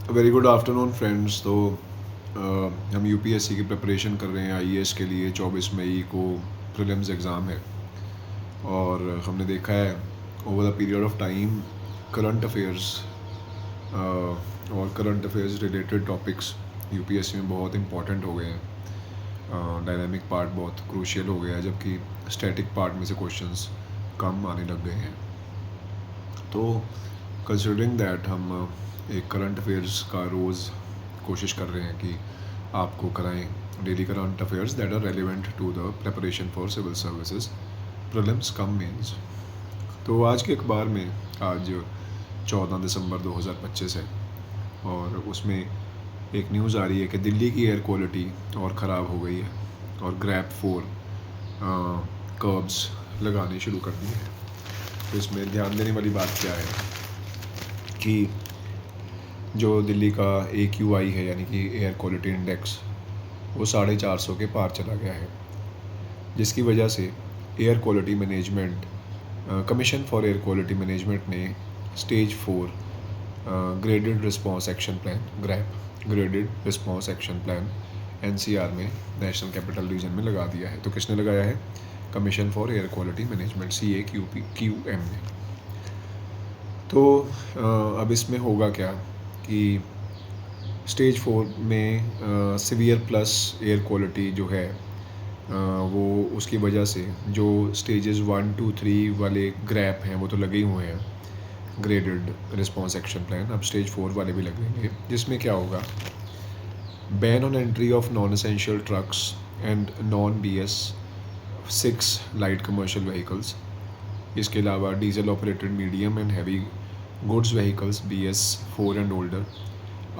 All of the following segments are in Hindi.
Very good afternoon friends. तो हम यूपीएससी की प्रिपरेशन कर रहे हैं। आईएएस के लिए 24 मई को प्रीलिम्स एग्ज़ाम है और हमने देखा है over the period of time current affairs और current affairs related topics UPSC में बहुत इंपॉर्टेंट हो गए हैं। डायनामिक पार्ट बहुत क्रूशियल हो गया है, जबकि स्टैटिक पार्ट में से क्वेश्चंस कम आने लग गए हैं। तो कंसिडरिंग दैट हम एक करंट अफेयर्स का रोज़ कोशिश कर रहे हैं कि आपको कराएं daily current affairs that are relevant to the preparation for civil services prelims cum mains. तो आज के अखबार में आज 14 दिसंबर 2025 है और उसमें एक न्यूज़ आ रही है कि दिल्ली की एयर क्वालिटी और ख़राब हो गई है और ग्रैप 4 कर्ब्स लगाने शुरू कर दिए हैं। तो इसमें ध्यान देने वाली बात क्या है कि जो दिल्ली का AQI है यानी कि एयर क्वालिटी इंडेक्स वो 450 के पार चला गया है, जिसकी वजह से air quality management commission for air quality management ने stage 4 graded response action plan graded response action plan NCR में नेशनल कैपिटल रीजन में लगा दिया है। तो किसने लगाया है? Commission for air quality management CAQM ने। तो अब इसमें होगा क्या कि स्टेज 4 में सीवियर प्लस एयर क्वालिटी जो है वो उसकी वजह से जो स्टेजेस 1, 2, 3 वाले ग्रैप हैं वो तो लगे ही हुए हैं, ग्रेडेड रिस्पॉन्स एक्शन प्लान। अब स्टेज 4 वाले भी लगेंगे, जिसमें क्या होगा? Ban on entry of non essential trucks and non BS6 light commercial vehicles. इसके अलावा diesel operated medium and heavy goods vehicles BS4 and older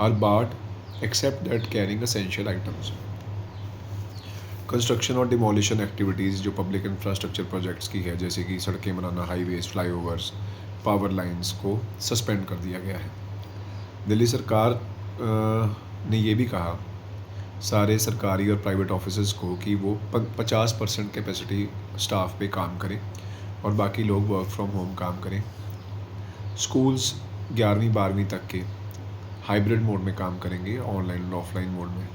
are barred except that carrying essential items. Construction और डिमोलिशन एक्टिविटीज़ जो पब्लिक इंफ्रास्ट्रक्चर प्रोजेक्ट्स की है, जैसे कि सड़कें बनाना, हाईवेज, फ्लाईओवर्स, पावर लाइंस को सस्पेंड कर दिया गया है। दिल्ली सरकार ने ये भी कहा सारे सरकारी और प्राइवेट ऑफिसेज़ को कि वो 50% कैपेसिटी स्टाफ पे काम करें और बाकी लोग वर्क फ्रॉम होम काम करें। स्कूल्स 11वीं 12वीं तक के हाइब्रिड मोड में काम करेंगे, ऑनलाइन और ऑफलाइन मोड में।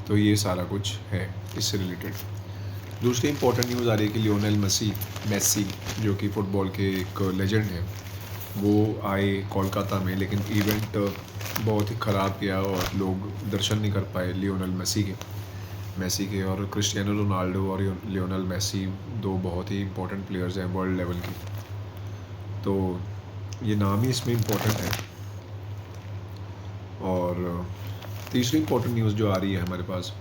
तो ये सारा कुछ है इससे रिलेटेड। दूसरी इंपॉर्टेंट न्यूज़ आ रही है कि लियोनेल मेसी जो कि फ़ुटबॉल के एक लेजेंड हैं, वो आए कोलकाता में, लेकिन इवेंट बहुत ही ख़राब किया और लोग दर्शन नहीं कर पाए लियोनेल मेसी के। और क्रिस्टियानो रोनाल्डो और लियोनेल मेसी दो बहुत ही इंपॉर्टेंट प्लेयर्स हैं वर्ल्ड लेवल की, तो ये नाम ही इसमें इम्पोर्टेंट है। और तीसरी इंपॉर्टेंट न्यूज़ जो आ रही है हमारे पास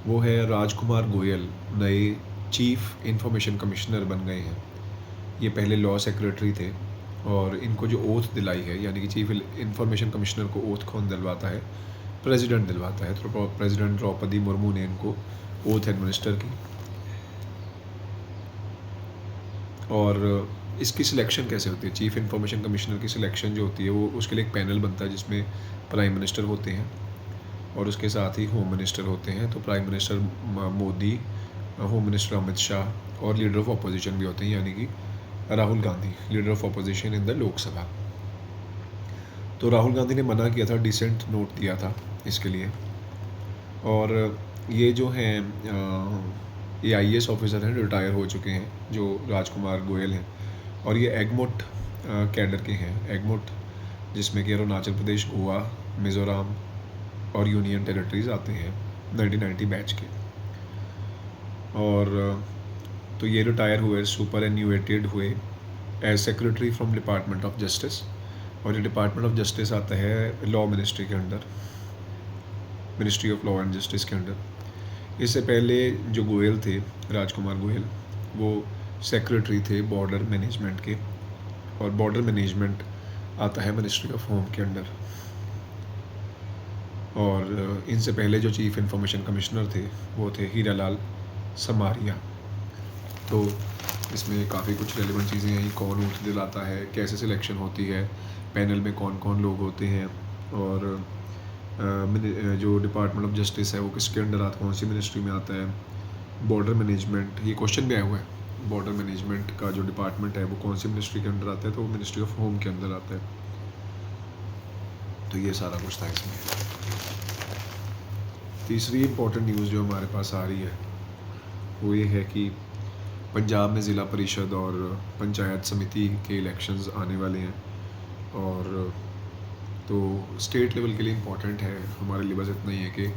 वो है राजकुमार गोयल नए चीफ इंफॉर्मेशन कमिश्नर बन गए हैं। ये पहले लॉ सेक्रेटरी थे और इनको जो ओथ दिलाई है, यानी कि चीफ इंफॉर्मेशन कमिश्नर को ओथ कौन दिलवाता है? प्रेसिडेंट दिलवाता है। तो प्रेसिडेंट द्रौपदी मुर्मू ने इनको ओथ एडमिनिस्टर की। और इसकी सिलेक्शन कैसे होती है? चीफ इंफॉर्मेशन कमिश्नर की सिलेक्शन जो होती है वो उसके लिए एक पैनल बनता है जिसमें प्राइम मिनिस्टर होते हैं और उसके साथ ही होम मिनिस्टर होते हैं। तो prime minister Modi, home minister Amit Shah और लीडर ऑफ अपोजिशन भी होते हैं, यानी कि Rahul Gandhi, leader of opposition in the Lok Sabha. तो राहुल गांधी ने मना किया था, डिसेंट नोट दिया था इसके लिए। और ये जो हैं ये IAS ऑफिसर हैं, रिटायर हो चुके हैं, जो राजकुमार गोयल हैं, और ये एगमोट कैडर के हैं। एगमोट जिसमें कि अरुणाचल प्रदेश, गोवा, मिज़ोरम और यूनियन टेरिटरीज आते हैं 1990 बैच के। और तो ये रिटायर हुए, सुपर एन्यूएटेड हुए as secretary from department of justice. और ये डिपार्टमेंट ऑफ जस्टिस आता है लॉ मिनिस्ट्री के under, ministry of law and justice के अंडर। इससे पहले जो गोयल थे, राजकुमार गोयल, वो सेक्रेटरी थे बॉर्डर मैनेजमेंट के, और बॉर्डर मैनेजमेंट आता है मिनिस्ट्री ऑफ होम के अंडर। और इनसे पहले जो चीफ इंफॉर्मेशन कमिश्नर थे वो थे हीरालाल समारिया। तो इसमें काफ़ी कुछ रेलिवेंट चीज़ें हैं, कौन ओथ दिलाता है, कैसे सिलेक्शन होती है, पैनल में कौन कौन लोग होते हैं, और जो डिपार्टमेंट ऑफ जस्टिस है वो किसके अंडर आता, कौन सी मिनिस्ट्री में आता है। बॉर्डर मैनेजमेंट, ये क्वेश्चन भी आया हुआ है, बॉर्डर मैनेजमेंट का जो डिपार्टमेंट है वो कौन सी मिनिस्ट्री के अंडर आता है? तो वो मिनिस्ट्री ऑफ होम के अंदर आता है। तो ये सारा कुछ था इसमें। तीसरी इम्पोर्टेंट न्यूज़ जो हमारे पास आ रही है वो ये है कि पंजाब में ज़िला परिषद और पंचायत समिति के इलेक्शंस आने वाले हैं, और तो स्टेट लेवल के लिए इम्पोर्टेंट है। हमारे लिए बस इतना ही है कि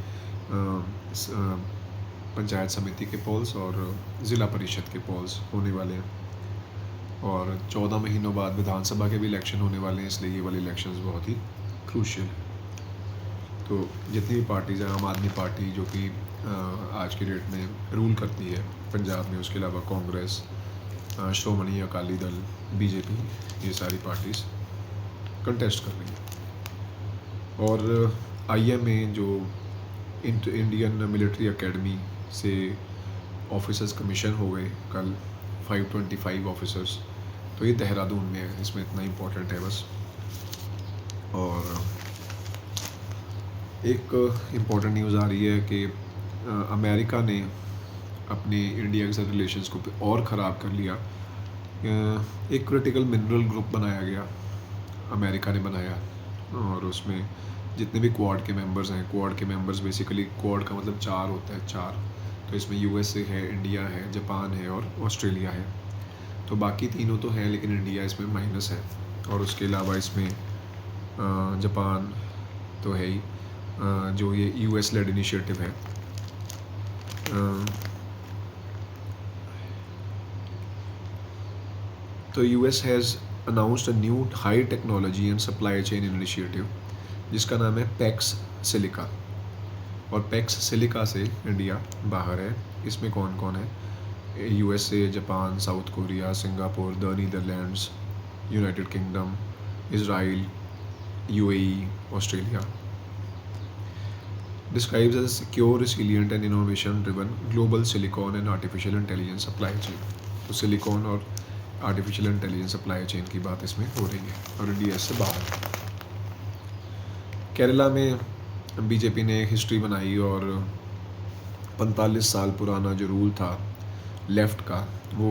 पंचायत समिति के पोल्स और ज़िला परिषद के पोल्स होने वाले हैं, और 14 महीनों बाद विधानसभा के भी इलेक्शन होने वाले हैं, इसलिए ये वाले इलेक्शंस बहुत ही क्रूशियल है। तो जितनी भी पार्टीज़ हैं, आम आदमी पार्टी जो कि आज की डेट में रूल करती है पंजाब में, उसके अलावा कांग्रेस, श्रोमणी अकाली दल, बीजेपी, ये सारी पार्टीज़ कंटेस्ट कर रही हैं। और आईएमए जो इंडियन मिलिट्री एकेडमी से ऑफिसर्स कमीशन हो गए कल, 525 ऑफिसर्स, तो ये देहरादून में है। इसमें इतना इम्पोर्टेंट है बस। और एक इम्पोर्टेंट न्यूज़ आ रही है कि अमेरिका ने अपने इंडिया के साथ रिलेशंस को और ख़राब कर लिया। एक क्रिटिकल मिनरल ग्रुप बनाया गया, अमेरिका ने बनाया, और उसमें जितने भी क्वाड के मेंबर्स हैं, क्वाड के मेंबर्स बेसिकली, क्वाड का मतलब 4 होता है, 4। तो इसमें यूएसए है, इंडिया है, जापान है और ऑस्ट्रेलिया है। तो बाकी तीनों तो हैं, लेकिन इंडिया इसमें माइनस है। और उसके अलावा इसमें जापान तो है ही, जो ये यूएस लेड इनिशिएटिव है। तो US has announced a new high technology and supply chain initiative जिसका नाम है पैक्स सिलिका। और पैक्स सिलिका से इंडिया बाहर है। इसमें कौन कौन है? USA, Japan, south Korea, Singapore, the Netherlands, United kingdom, Israel, UAE, Australia. Describes as a secure, resilient and innovation-driven global silicon and artificial intelligence supply chain। तो सिलिकॉन और आर्टिफिशियल इंटेलिजेंस सप्लाई चेन की बात इसमें हो रही है, और इंडिया से बाहर। केरला में बीजेपी ने हिस्ट्री बनाई और 45 साल पुराना जो रूल था लेफ़्ट का, वो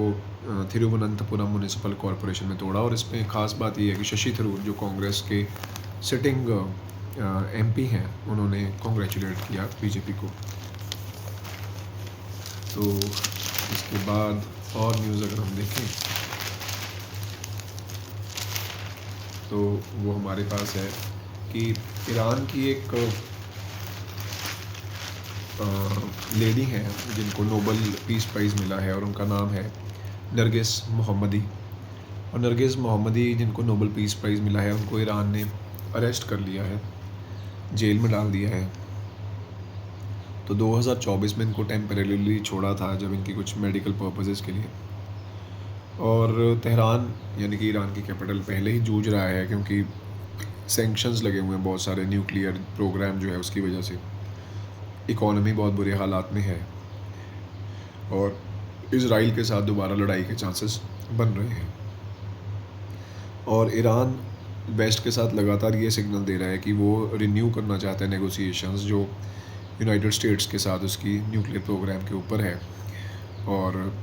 थिरुवनंतपुरम म्यूनिसिपल कॉरपोरेशन में तोड़ा। और इसमें ख़ास बात ये है कि शशि थरूर जो कांग्रेस के सिटिंग एमपी हैं, उन्होंने कॉन्ग्रेचुलेट किया बीजेपी को। तो इसके बाद और न्यूज़ अगर हम देखें तो वो हमारे पास है कि ईरान की एक लेडी हैं जिनको नोबल पीस प्राइज़ मिला है, और उनका नाम है नरगिस मोहम्मदी। और नरगिस मोहम्मदी जिनको नोबल पीस प्राइज़ मिला है, उनको ईरान ने अरेस्ट कर लिया है, जेल में डाल दिया है। तो 2024 में इनको टेम्परेरीली छोड़ा था, जब इनकी कुछ मेडिकल पर्पसेस के लिए। और तेहरान यानी कि ईरान की कैपिटल पहले ही जूझ रहा है, क्योंकि सैंक्शंस लगे हुए हैं बहुत सारे, न्यूक्लियर प्रोग्राम जो है उसकी वजह से इकॉनमी बहुत बुरे हालात में है, और इज़राइल के साथ दोबारा लड़ाई के चांसेस बन रहे हैं। और ईरान वेस्ट के साथ लगातार ये सिग्नल दे रहा है कि वो रिन्यू करना चाहता है नेगोशिएशंस जो यूनाइटेड स्टेट्स के साथ उसकी न्यूक्लियर प्रोग्राम के ऊपर है, और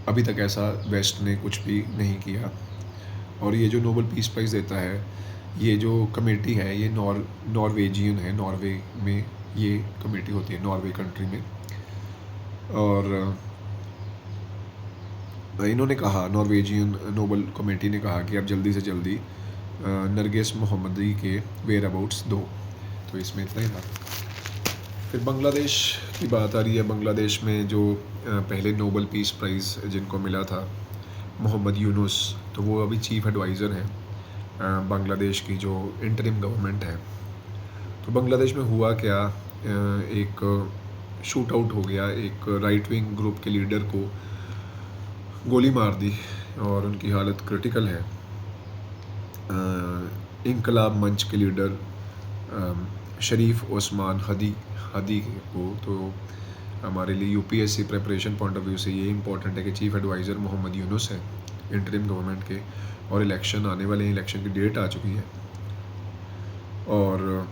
अभी तक ऐसा वेस्ट ने कुछ भी नहीं किया। और ये जो नोबल पीस प्राइज़ देता है, ये जो कमेटी है, ये नॉर्वेजियन है, नॉर्वे में ये कमेटी होती है, नॉर्वे कंट्री में। और इन्होंने कहा, नॉर्वेजियन नोबल कमेटी ने कहा कि अब जल्दी से जल्दी नरगिस मोहम्मदी के वेयर अबाउट्स दो। तो इसमें इतना ही था। फिर बांग्लादेश की बात आ रही है। बांग्लादेश में जो पहले नोबल पीस प्राइज़ जिनको मिला था, मोहम्मद यूनुस, तो वो अभी चीफ़ एडवाइज़र हैं बांग्लादेश की जो इंटरिम गवर्नमेंट है। तो बांग्लादेश में हुआ क्या, एक शूट आउट हो गया, एक राइट विंग ग्रुप के लीडर को गोली मार दी और उनकी हालत क्रिटिकल है। इनकलाब मंच के लीडर शरीफ ओस्मान हदी को, तो हमारे लिए UPSC preparation point of view से ये इम्पोर्टेंट है कि चीफ़ एडवाइज़र मोहम्मद यूनुस है इंटरिम गवर्नमेंट के, और इलेक्शन आने वाले हैं, इलेक्शन की डेट आ चुकी है। और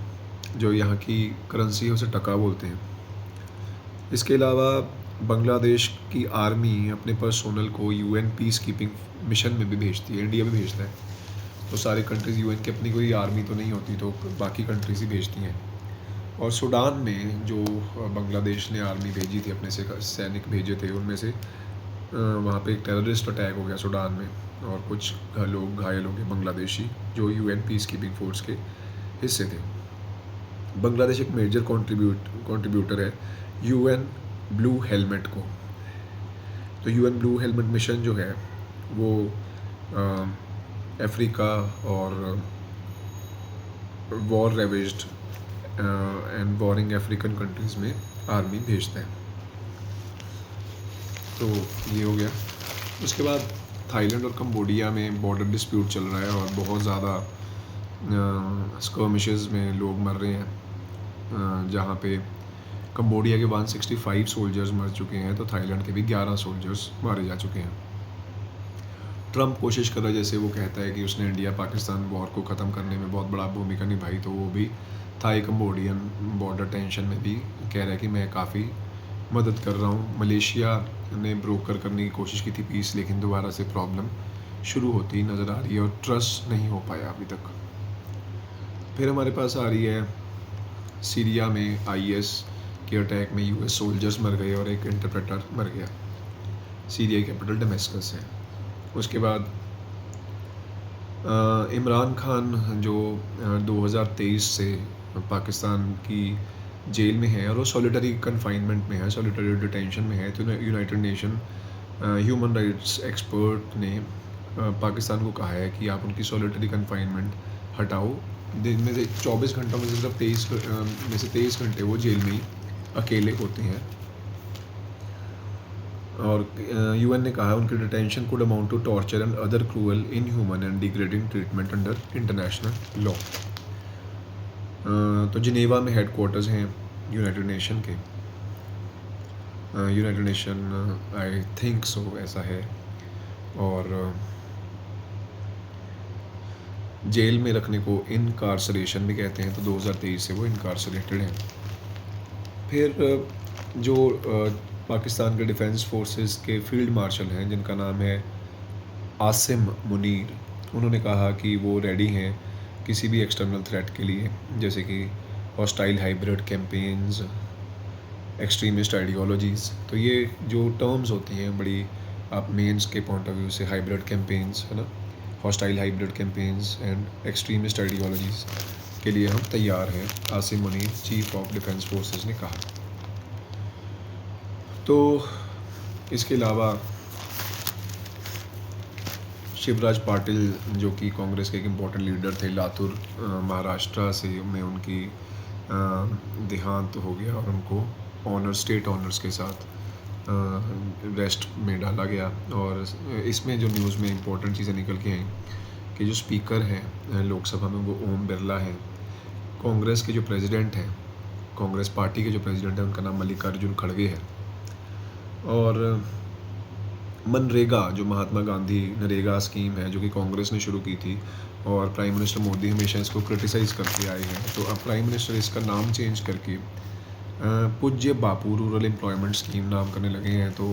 जो यहाँ की करेंसी है उसे टका बोलते हैं। इसके अलावा बांग्लादेश की आर्मी अपने पर्सोनल को यूएन पीस कीपिंग मिशन में भी भेजती है, इंडिया भी भेजता है। तो सारी कंट्रीज़ यूएन की अपनी कोई आर्मी तो नहीं होती, तो बाकी कंट्रीज़ ही भेजती हैं। और सूडान में जो बांग्लादेश ने आर्मी भेजी थी, अपने से सैनिक भेजे थे, उनमें से वहाँ पे एक टेररिस्ट अटैक हो गया सूडान में, और कुछ लोग घायल हो गए बांग्लादेशी, जो यूएन पीस कीपिंग फोर्स के हिस्से थे। बांग्लादेश एक मेजर कंट्रीब्यूटर है यूएन ब्लू हेलमेट को। तो यूएन ब्लू हेलमेट मिशन जो है वो अफ्रीका और war ravaged and warring African countries में आर्मी भेजते हैं। तो ये हो गया। उसके बाद थाईलैंड और कंबोडिया में बॉर्डर डिस्प्यूट चल रहा है और बहुत ज़्यादा स्कर्मिशेस में लोग मर रहे हैं, जहाँ पे कंबोडिया के 165 सोल्जर्स मर चुके हैं, तो थाईलैंड के भी 11 सोल्जर्स मारे जा चुके हैं। ट्रंप कोशिश कर रहा है, जैसे वो कहता है कि उसने इंडिया पाकिस्तान वॉर को ख़त्म करने में बहुत बड़ा भूमिका निभाई, तो वो भी थाई कंबोडियन बॉर्डर टेंशन में भी कह रहा है कि मैं काफ़ी मदद कर रहा हूँ। मलेशिया ने ब्रोकर करने की कोशिश की थी पीस, लेकिन दोबारा से प्रॉब्लम शुरू होती नज़र आ रही है और ट्रस्ट नहीं हो पाया अभी तक। फिर हमारे पास आ रही है सीरिया में आईएस के अटैक में यूएस सोल्जर्स मर गए और एक इंटरप्रेटर मर गया। सीरिया कैपिटल डमेस्कस है। उसके बाद इमरान खान जो 2023 से पाकिस्तान की जेल में है और वो सॉलिटरी कन्फाइनमेंट में है, सॉलिटरी डिटेंशन में है, तो United nation human rights expert ने पाकिस्तान को कहा है कि आप उनकी सॉलिटरी कन्फाइनमेंट हटाओ। दिन में से 24 घंटों में से सिर्फ 23 घंटे वो जेल में ही अकेले होते हैं। और यूएन ने कहा उनकी detention could amount to torture and other cruel, inhuman and degrading treatment under international law. तो जिनेवा में हेडक्वार्टर्स हैं यूनाइटेड नेशन के, United Nation I think so ऐसा है। और जेल में रखने को इनकार्सरेशन भी कहते हैं, तो 2023 से वो इनकार्सरेटेड हैं। फिर जो पाकिस्तान के डिफेंस फोर्सेस के फील्ड मार्शल हैं, जिनका नाम है आसिम मुनीर, उन्होंने कहा कि वो रेडी हैं किसी भी एक्सटर्नल थ्रेट के लिए, जैसे कि hostile hybrid campaigns, extremist ideologies. तो ये जो टर्म्स होती हैं बड़ी, आप मेंस के पॉइंट ऑफ व्यू से, हाइब्रिड कैंपेन्स है ना, hostile hybrid campaigns and extremist ideologies के लिए हम तैयार हैं, Asim Munir chief of defence forces ने कहा। तो इसके अलावा शिवराज पाटिल, जो कि कांग्रेस के एक इम्पोर्टेंट लीडर थे, लातूर महाराष्ट्र से में उनकी देहांत हो गया और उनको स्टेट ऑनर्स के साथ रेस्ट में डाला गया। और इसमें जो न्यूज़ में इम्पोर्टेंट चीज़ें निकल के आई कि जो स्पीकर हैं लोकसभा में वो ओम बिरला हैं। कांग्रेस के जो प्रेसिडेंट हैं, कांग्रेस पार्टी के जो प्रेसिडेंट हैं, उनका नाम मल्लिकार्जुन खड़गे है। और मनरेगा, जो महात्मा गांधी नरेगा स्कीम है, जो कि कांग्रेस ने शुरू की थी और प्राइम मिनिस्टर मोदी हमेशा इसको क्रिटिसाइज़ करते आए हैं, तो अब प्राइम मिनिस्टर इसका नाम चेंज करके पूज्य बापू रूरल एम्प्लॉयमेंट स्कीम नाम करने लगे हैं। तो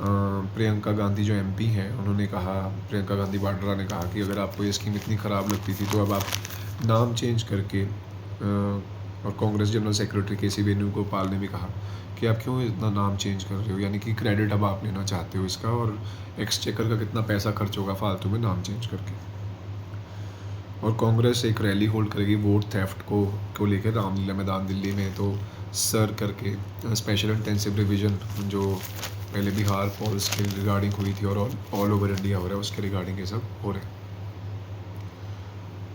प्रियंका गांधी जो एमपी हैं, उन्होंने कहा, प्रियंका गांधी वाड्रा ने कहा कि अगर आपको ये स्कीम इतनी ख़राब लगती थी तो अब आप नाम चेंज करके, और कांग्रेस जनरल सेक्रेटरी केसी वेणुगोपाल ने भी कहा कि आप क्यों इतना नाम चेंज कर रहे हो, यानी कि क्रेडिट अब आप लेना चाहते हो इसका, और एक्सचेकर का कितना पैसा खर्च होगा फालतू में नाम चेंज करके। और कांग्रेस एक रैली होल्ड करेगी वोट थेफ्ट को लेकर रामलीला मैदान दिल्ली में, तो सर करके स्पेशल इंटेंसिव रिवीजन जो पहले बिहार पॉल्स के रिगार्डिंग हुई थी और ऑल ओवर इंडिया हो रहा है, उसके रिगार्डिंग ये सब हो रहे हैं।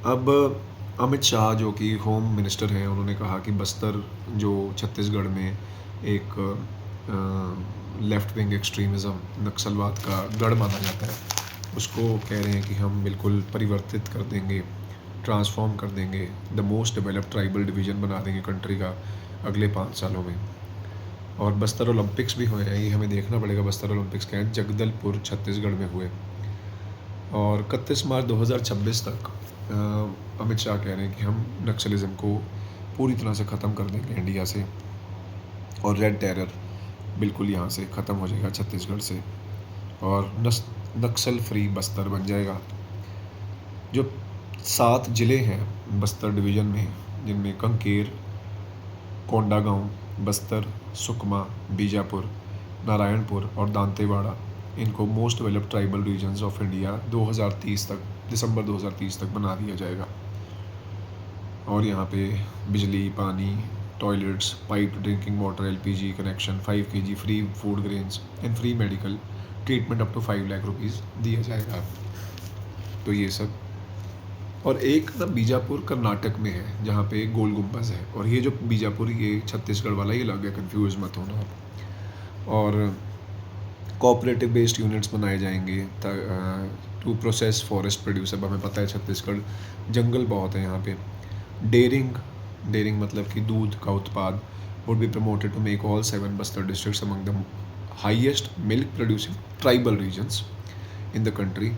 अब अमित शाह जो कि होम मिनिस्टर हैं, उन्होंने कहा कि बस्तर जो छत्तीसगढ़ में एक लेफ़्ट विंग एक्सट्रीमिज़म, नक्सलवाद का गढ़ माना जाता है, उसको कह रहे हैं कि हम बिल्कुल परिवर्तित कर देंगे, ट्रांसफॉर्म कर देंगे, the most developed tribal division बना देंगे कंट्री का अगले 5 सालों में। और बस्तर ओलंपिक्स भी हुए हैं, ये हमें देखना पड़ेगा बस्तर ओलंपिक्स क्या है, जगदलपुर छत्तीसगढ़ में हुए। और 31 मार्च 2026 तक अमित शाह कह रहे हैं कि हम नक्सलिज़म को पूरी तरह से ख़त्म कर देंगे इंडिया से, और रेड टेरर बिल्कुल यहाँ से ख़त्म हो जाएगा छत्तीसगढ़ से, और नक्सल फ्री बस्तर बन जाएगा। जो 7 ज़िले हैं बस्तर डिवीज़न में, जिनमें कंकेर, कोंडागांव, बस्तर, सुकमा, बीजापुर, नारायणपुर और दांतेवाड़ा इनको most developed tribal regions of India 2030 तक, दिसंबर 2030 तक बना दिया जाएगा। और यहाँ पे बिजली, पानी, toilets, pipe drinking water, LPG connection, 5 kg free food grains and free medical treatment up to 5 lakh rupees दिया जाएगा। तो ये सब। और एक ना बीजापुर कर्नाटक में है जहाँ पे गोल गुम्बज है, और ये जो बीजापुर, ये छत्तीसगढ़ वाला ये अलग है, कन्फ्यूज़ मत होना आप। और कोऑपरेटिव बेस्ड यूनिट्स बनाए जाएंगे टू प्रोसेस फॉरेस्ट प्रोड्यूस। अब हमें पता है छत्तीसगढ़ जंगल बहुत है यहाँ पे। डेयरिंग मतलब कि दूध का उत्पाद would be promoted to make all 7 Bastar districts among the highest milk producing tribal regions in the country.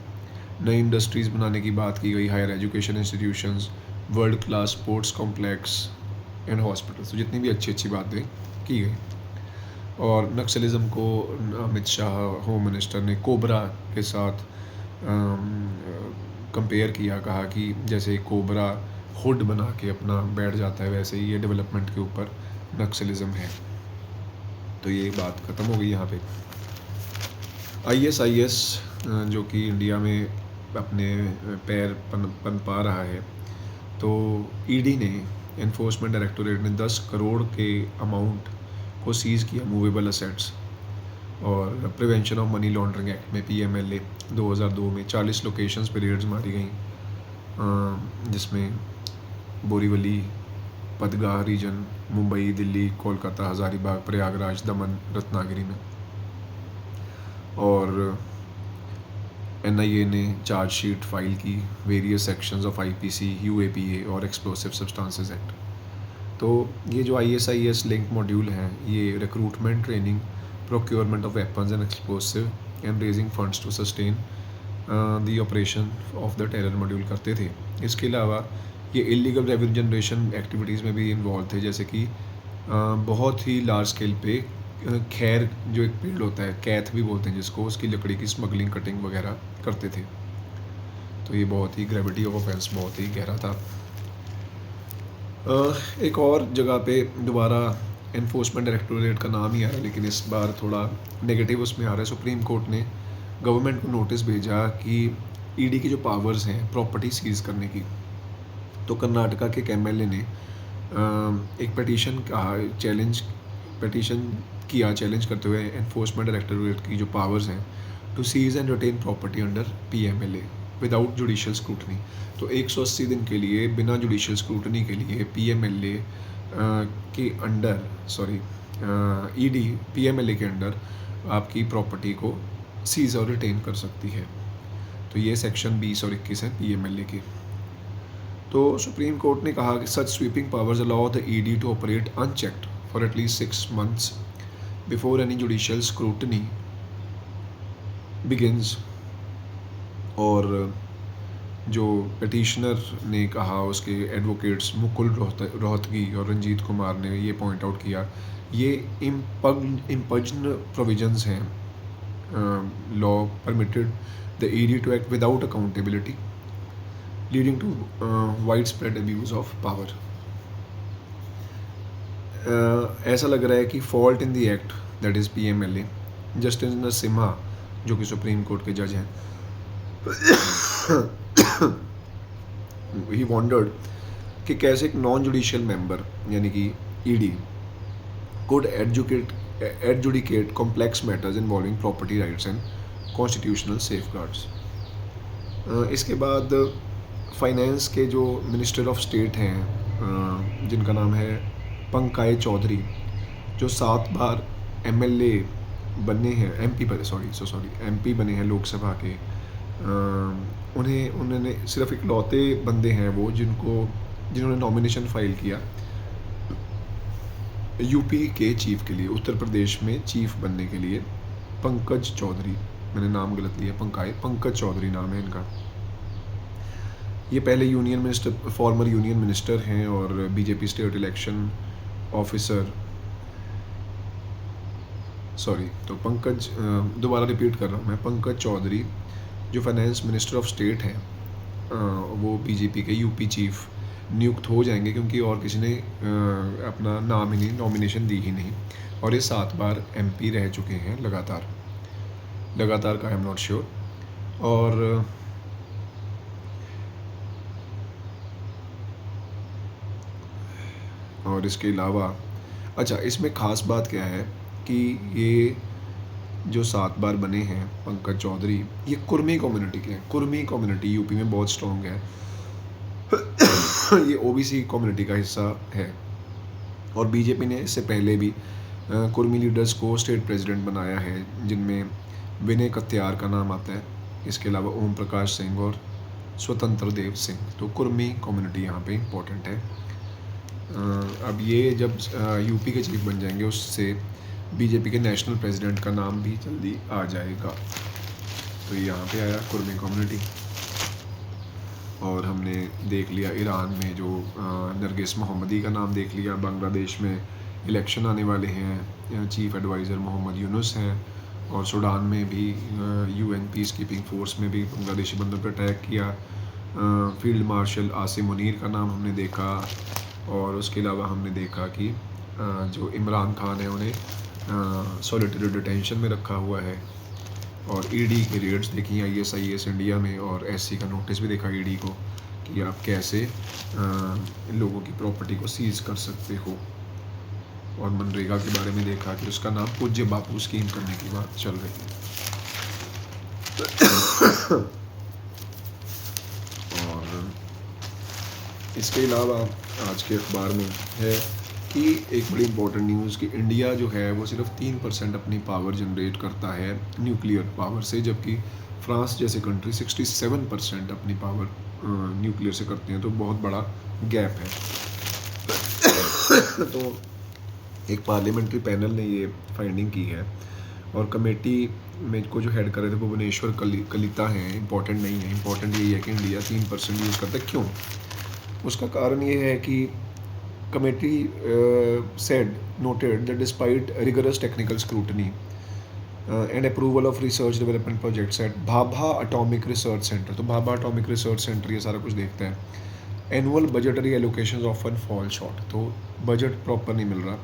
नई इंडस्ट्रीज़ बनाने की बात की गई, higher education institutions, world class sports complex and hospitals. तो जितनी भी अच्छी अच्छी बातें की गई। और नक्सलिज्म को अमित शाह होम मिनिस्टर ने कोबरा के साथ कंपेयर किया, कहा कि जैसे कोबरा हुड बना के अपना बैठ जाता है, वैसे ही ये डेवलपमेंट के ऊपर नक्सलिज्म है। तो ये बात ख़त्म हो गई यहाँ पे। ISIS जो कि इंडिया में अपने पैर पनपा रहा है, तो ED ने, एनफोर्समेंट डायरेक्टोरेट ने 10 करोड़ के अमाउंट को सीज़ किया मूवेबल असेट्स। और prevention of money laundering act में PMLA 2002 में 40 लोकेशंस पे रेड्स मारी गई, जिसमें बोरीवली, पदगाह रीजन, मुंबई, दिल्ली, कोलकाता, हज़ारीबाग, प्रयागराज, दमन, रत्नागिरी में। और NIA ने चार्जशीट फाइल की various sections of IPC, UAPA और एक्सप्लोसिव सब्सटेंसेस एक्ट। तो ये जो ISIS लिंक मॉड्यूल हैं, ये recruitment, training, procurement of weapons and explosive and raising funds to sustain the operation of the terror module करते थे। इसके अलावा ये इलीगल रेवेन्यू जनरेशन एक्टिविटीज़ में भी इन्वॉल्व थे, जैसे कि बहुत ही लार्ज स्केल पे खैर जो एक पेड़ होता है, कैथ भी बोलते हैं जिसको, उसकी लकड़ी की स्मगलिंग, कटिंग वगैरह करते थे। तो ये बहुत ही ग्रेविटी ऑफ ऑफेंस बहुत ही गहरा था। एक और जगह पे दोबारा एनफोर्समेंट डायरेक्टोरेट का नाम ही आया, लेकिन इस बार थोड़ा नेगेटिव उसमें आ रहा है। सुप्रीम कोर्ट ने गवर्नमेंट को नोटिस भेजा कि ED की जो पावर्स हैं प्रॉपर्टी सीज करने की, तो कर्नाटका के एक MLA ने एक पिटीशन किया चैलेंज करते हुए एनफोर्समेंट डायरेक्टोरेट की जो पावर्स हैं to seize and retain property under PMLA without judicial scrutiny. तो 180 दिन के लिए बिना जुडिशियल स्क्रूटनी के लिए PMLA के अंडर, ED PMLA के अंडर आपकी प्रॉपर्टी को सीज और रिटेन कर सकती है। तो ये सेक्शन 20 और 21 है PMLA की। तो सुप्रीम कोर्ट ने कहा कि such sweeping powers allow the ED to operate unchecked for at least 6 months before any judicial scrutiny begins. और जो पिटिशनर ने कहा, उसके एडवोकेट्स मुकुल रोहतगी और रंजीत कुमार ने ये पॉइंट आउट किया, ये इम्पज्न प्रोविजंस हैं। Law permitted the ED to act without accountability leading to widespread abuse of power. ऐसा लग रहा है कि fault in the act, that is PMLA, justice Narasimha जो कि सुप्रीम कोर्ट के जज हैं, ही वॉन्डर्ड कि कैसे एक नॉन जुडिशियल मेंबर यानी कि ED could adjudicate complex matters involving property rights and constitutional safeguards। इसके बाद फाइनेंस के जो मिनिस्टर ऑफ स्टेट हैं, जिनका नाम है पंकाय चौधरी, जो 7 बार MLA बने हैं, MP बने हैं लोकसभा के, उन्होंने सिर्फ इकलौते बंदे हैं वो जिन्होंने नॉमिनेशन फाइल किया UP के चीफ के लिए, उत्तर प्रदेश में चीफ बनने के लिए। पंकज चौधरी, मैंने नाम गलत लिया, पंकज चौधरी नाम है इनका। ये पहले फॉर्मर यूनियन मिनिस्टर हैं और BJP स्टेट इलेक्शन ऑफिसर। तो दोबारा रिपीट कर रहा हूँ मैं, पंकज चौधरी जो फाइनेंस मिनिस्टर ऑफ स्टेट हैं वो बीजेपी के यूपी चीफ नियुक्त हो जाएंगे, क्योंकि और किसी ने अपना नाम ही नहीं, नॉमिनेशन दी ही नहीं, और ये 7 बार एमपी रह चुके हैं लगातार का, आई एम नॉट श्योर। और इसके अलावा अच्छा, इसमें ख़ास बात क्या है कि ये जो 7 बार बने हैं पंकज चौधरी, ये कुर्मी कम्युनिटी के हैं। कुर्मी कम्युनिटी यूपी में बहुत स्ट्रॉन्ग है। ये ओबीसी कम्युनिटी का हिस्सा है, और बीजेपी ने इससे पहले भी कुर्मी लीडर्स को स्टेट प्रेसिडेंट बनाया है, जिनमें विनय कत्यार का नाम आता है, इसके अलावा ओम प्रकाश सिंह और स्वतंत्र देव सिंह। तो कुर्मी कम्युनिटी यहाँ पे इम्पोर्टेंट है। अब ये जब यूपी के चीफ बन जाएंगे, उससे बीजेपी के नेशनल प्रेसिडेंट का नाम भी जल्दी आ जाएगा। तो यहाँ पे आया कुर्मी कम्युनिटी। और हमने देख लिया ईरान में जो नरगिस मोहम्मदी का नाम देख लिया। बांग्लादेश में इलेक्शन आने वाले हैं, चीफ एडवाइज़र मोहम्मद यूनुस हैं। और सूडान में भी यूएन पीस कीपिंग फोर्स में भी बांग्लादेशी बंदों पर अटैक किया। फील्ड मार्शल आसिम मुनीर का नाम हमने देखा। और उसके अलावा हमने देखा कि जो इमरान खान है उन्हें सॉलिटरी डिटेंशन में रखा हुआ है। और ईडी की रेड्स देखी ISIS इंडिया में, और SC का नोटिस भी देखा ईडी को कि आप कैसे लोगों की प्रॉपर्टी को सीज कर सकते हो। और मनरेगा के बारे में देखा कि उसका नाम पूज्य बापू स्कीम करने की बात चल रही है। और इसके अलावा आज के अखबार में है कि एक बड़ी इंपॉर्टेंट न्यूज़ कि इंडिया जो है वो सिर्फ 3% अपनी पावर जनरेट करता है न्यूक्लियर पावर से, जबकि फ्रांस जैसे कंट्री 67% अपनी पावर न्यूक्लियर से करते हैं। तो बहुत बड़ा गैप है। तो एक पार्लियामेंट्री पैनल ने ये फाइंडिंग की है, और कमेटी में को जो हेड कर रहे थे भुवनेश्वर कलिता हैं। इंपॉर्टेंट नहीं है, इंपॉर्टेंट यही है कि इंडिया 3% यूज़ करता है। क्यों? उसका कारण ये है कि committee noted that despite rigorous technical scrutiny and approval of research development projects at Bhabha Atomic Research Center, तो भाभा Atomic Research Center ये सारा कुछ देखता है। Annual budgetary allocations often fall short, तो बजट प्रॉपर नहीं मिल रहा।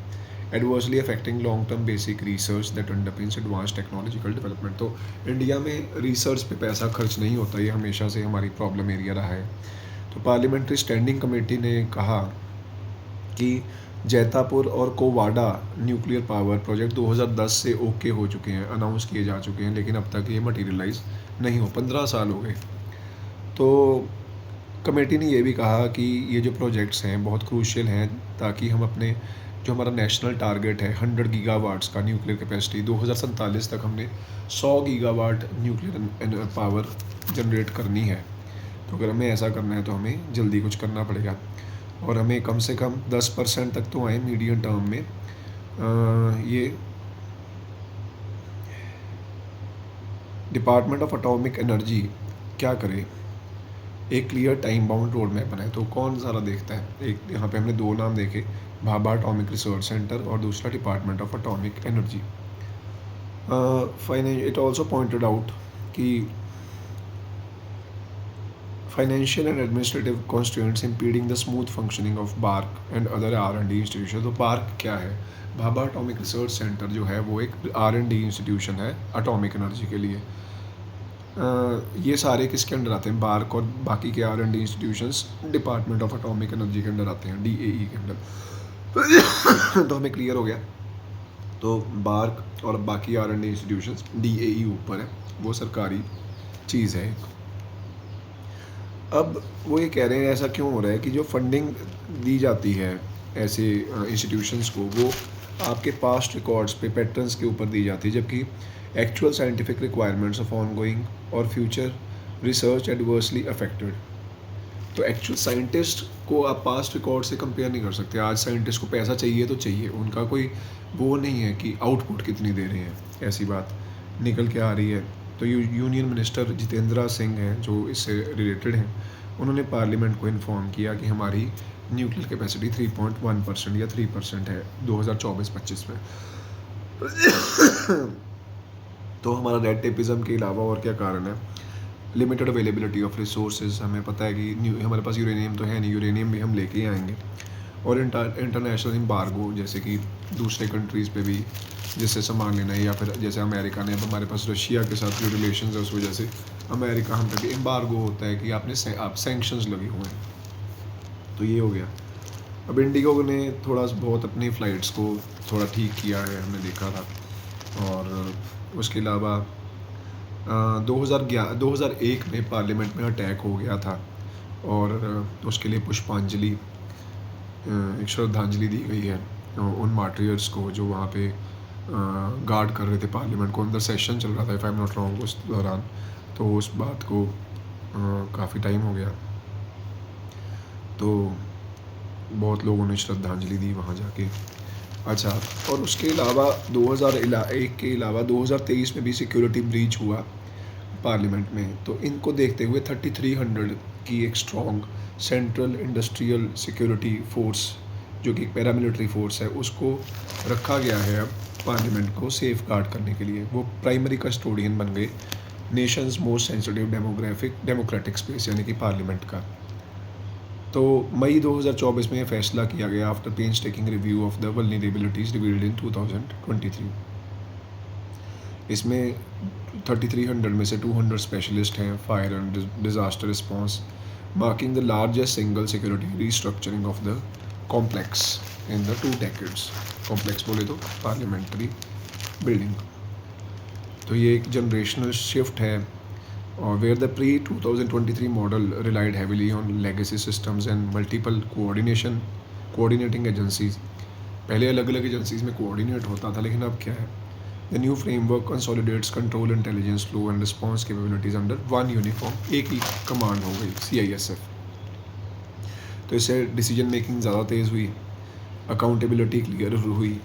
Adversely affecting long-term basic research that underpins advanced technological development, तो इंडिया में रिसर्च पे पैसा खर्च नहीं होता, ये हमेशा से हमारी प्रॉब्लम एरिया रहा है। तो पार्लियामेंट्री स्टैंडिंग कमेटी ने कहा कि जैतापुर और कोवाडा न्यूक्लियर पावर प्रोजेक्ट 2010 से ओके हो चुके हैं, अनाउंस किए जा चुके हैं, लेकिन अब तक ये मटेरियलाइज नहीं हो, 15 साल हो गए। तो कमेटी ने ये भी कहा कि ये जो प्रोजेक्ट्स हैं बहुत क्रूशियल हैं, ताकि हम अपने जो हमारा नेशनल टारगेट है 100 गीगावाट्स का न्यूक्लियर कैपेसिटी, 2047 तक हमने 100 गीगावाट न्यूक्लियर पावर जनरेट करनी है। तो अगर हमें ऐसा करना है तो हमें जल्दी कुछ करना पड़ेगा, और हमें कम से कम 10% तक तो आए मीडियम टर्म में। ये डिपार्टमेंट ऑफ एटॉमिक एनर्जी क्या करे, एक clear time bound road map बनाए। तो कौन सारा देखता है? एक यहाँ पे हमने 2 नाम देखे, भाभा एटॉमिक रिसर्च सेंटर और दूसरा department of atomic energy. It also pointed out कि financial and administrative constraints impeding the smooth functioning of BARC and other R&D institutions। तो BARC क्या है? भाभा एटॉमिक रिसर्च सेंटर जो है वो एक R&D इंस्टीट्यूशन है एटॉमिक एनर्जी के लिए। ये सारे किसके अंडर आते हैं? बार्क और बाकी के R&D institutions department of atomic energy के अंडर आते हैं, DAE के अंडर। तो हमें क्लियर हो गया। तो बार्क और बाकी R&D इंस्टीट्यूशंस DAE ऊपर है, वो सरकारी चीज़ है। अब वो ये कह रहे हैं ऐसा क्यों हो रहा है कि जो फंडिंग दी जाती है ऐसे इंस्टीट्यूशंस को, वो आपके पास्ट रिकॉर्ड्स पे पैटर्न्स के ऊपर दी जाती है, जबकि actual scientific requirements of ongoing और फ्यूचर रिसर्च एडवर्सली अफेक्टेड। तो एक्चुअल साइंटिस्ट को आप पास्ट रिकॉर्ड से कंपेयर नहीं कर सकते। आज साइंटिस्ट को पैसा चाहिए तो चाहिए, उनका कोई वो नहीं है कि आउटपुट कितनी दे रहे हैं, ऐसी बात निकल के आ रही है। तो यूनियन मिनिस्टर जितेंद्र सिंह हैं जो इससे रिलेटेड हैं, उन्होंने पार्लियामेंट को इन्फॉर्म किया कि हमारी न्यूक्लियर कैपेसिटी 3.1% या 3% है 2024-25 में। तो हमारा रेड टेपिज्म के अलावा और क्या कारण है? लिमिटेड अवेलेबिलिटी ऑफ रिसोर्सेज, हमें पता है कि हमारे पास यूरेनियम तो है नहीं, यूरेनियम भी हम लेके ही आएंगे। और इंटरनेशनल एम्बार्गो, जैसे कि दूसरे कंट्रीज़ पे भी जिससे सामान लेना है, या फिर जैसे अमेरिका ने, अब हमारे पास रशिया के साथ जो रिलेशन है उस वजह से अमेरिका हम पे भी एम्बार्गो होता है कि आप सैंक्शंस लगे हुए हैं। तो ये हो गया। अब इंडिगो ने थोड़ा बहुत अपनी फ़्लाइट्स को थोड़ा ठीक किया है, हमने देखा था। और उसके अलावा 2001 में पार्लियामेंट में अटैक हो गया था, और उसके लिए पुष्पांजलि, एक श्रद्धांजलि दी गई है उन मार्टियर्स को जो वहाँ पे गार्ड कर रहे थे पार्लियामेंट को। अंदर सेशन चल रहा था, if I am not wrong, उस दौरान। तो उस बात को काफ़ी टाइम हो गया, तो बहुत लोगों ने श्रद्धांजलि दी वहाँ जाके। अच्छा, और उसके अलावा 2001 के अलावा 2023 में भी सिक्योरिटी ब्रीच हुआ पार्लियामेंट में। तो इनको देखते हुए 3300 की एक strong central industrial security force, जो कि एक पैरामिलिट्री फोर्स है, उसको रखा गया है अब पार्लियामेंट को सेफ गार्ड करने के लिए। वो प्राइमरी कस्टोडियन बन गए Nations most sensitive democratic space, यानी कि पार्लियामेंट का। तो मई 2024 में ये फैसला किया गया after painstaking review of the vulnerabilities revealed in 2023। इसमें 3300 में से 200 स्पेशलिस्ट हैं fire and disaster response, marking the largest single security restructuring of the complex in the 2 decades। Complex बोले तो पार्लियामेंट्री बिल्डिंग। तो ये एक जनरेशनल शिफ्ट है, और where the pre 2023 model relied heavily on legacy systems and multiple coordinating agencies. पहले अलग अलग एजेंसीज में कोऑर्डिनेट होता था, लेकिन अब क्या है, the new framework consolidates control, intelligence flow and response capabilities under one uniform, एक ही कमांड हो गई, CISF। तो इससे डिसीजन मेकिंग ज़्यादा तेज़ हुई, अकाउंटेबिलिटी क्लियर हुई,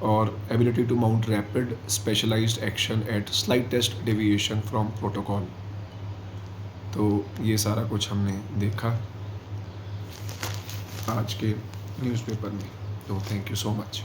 और ability to mount rapid specialised action at slightest deviation from protocol. तो ये सारा कुछ हमने देखा आज के न्यूज़पेपर में। तो थैंक यू सो मच।